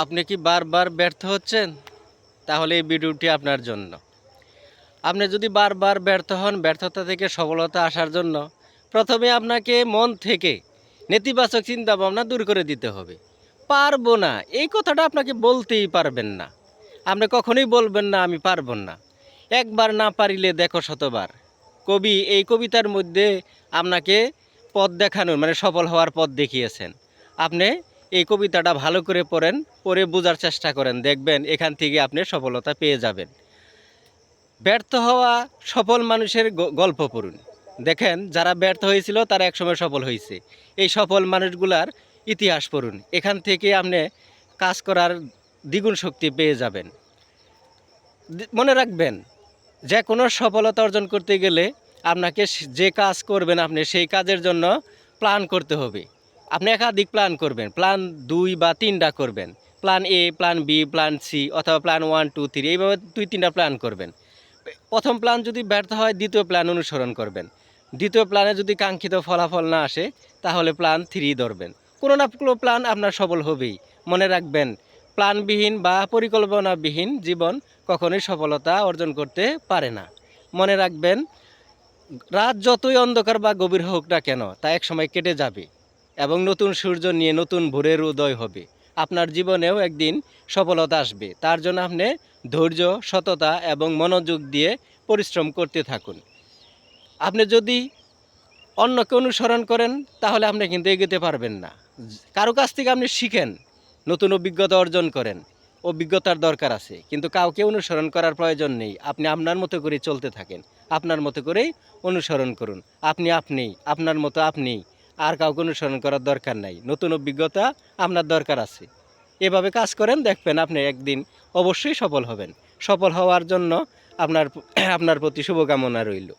আপনি কি বারবার ব্যর্থ হচ্ছেন? তাহলে এই ভিডিওটি আপনার জন্য। আপনি যদি বারবার ব্যর্থ হন, ব্যর্থতা থেকে সফলতা আসার জন্য প্রথমে আপনাকে মন থেকে নেতিবাচক চিন্তাভাবনা দূর করে দিতে হবে। পারবো না, এই কথাটা আপনাকে বলতেই পারবেন না। আপনি কখনোই বলবেন না আমি পারবো না। একবার না পারিলে দেখো শতবার। কবি এই কবিতার মধ্যে আপনাকে পথ দেখানোর সফল হওয়ার পথ দেখিয়েছেন। আপনি এই কবিতাটা ভালো করে পড়েন, পড়ে বোঝার চেষ্টা করেন, দেখবেন এখান থেকে আপনি সফলতা পেয়ে যাবেন। ব্যর্থ হওয়া সফল মানুষের গল্প পড়ুন। দেখেন যারা ব্যর্থ হয়েছিল তারা একসময় সফল হয়েছে। এই সফল মানুষগুলার ইতিহাস পড়ুন, এখান থেকে আপনি কাজ করার দ্বিগুণ শক্তি পেয়ে যাবেন। মনে রাখবেন, যে কোনো সফলতা অর্জন করতে গেলে আপনাকে যে কাজ করবেন আপনি সেই কাজের জন্য প্ল্যান করতে হবে। আপনি একাধিক প্ল্যান করবেন, প্ল্যান 2 বা 3টা করবেন। Plan A, plan B, plan C অথবা প্ল্যান 1 2 3 এইভাবে 2-3টা প্ল্যান করবেন। প্রথম প্ল্যান যদি ব্যর্থ হয় দ্বিতীয় প্ল্যান অনুসরণ করবেন। দ্বিতীয় প্ল্যানে যদি কাঙ্ক্ষিত ফলাফল না আসে তাহলে প্ল্যান 3 ধরবেন। কোনো না কোনো প্ল্যান আপনার সফল হবেই। মনে রাখবেন, প্ল্যানবিহীন বা পরিকল্পনাবিহীন জীবন কখনোই সফলতা অর্জন করতে পারে না। মনে রাখবেন, রাত যতই অন্ধকার বা গভীর হোক না কেন তা একসময় কেটে যাবে এবং নতুন সূর্য নিয়ে নতুন ভোরের উদয় হবে। আপনার জীবনেও একদিন সফলতা আসবে। তার জন্য আপনি ধৈর্য, সততা এবং মনোযোগ দিয়ে পরিশ্রম করতে থাকুন। আপনি যদি অন্যকে অনুসরণ করেন তাহলে আপনি কিন্তু এগোতে পারবেন না। কারো কাছ থেকে আপনি শিখেন, নতুন অভিজ্ঞতা অর্জন করেন, অভিজ্ঞতার দরকার আছে, কিন্তু কাউকে অনুসরণ করার প্রয়োজন নেই। আপনি আপনার মতো করে চলতে থাকেন, আপনার মতো করেই অনুসরণ করুন। আপনিই আপনার মতো আপনিই, আর কাউকে অনুসরণ করার দরকার নাই। নতুন অভিজ্ঞতা আপনার দরকার আছে। এভাবে কাজ করেন, দেখবেন আপনি একদিন অবশ্যই সফল হবেন। সফল হওয়ার জন্য আপনার প্রতি শুভকামনা রইল।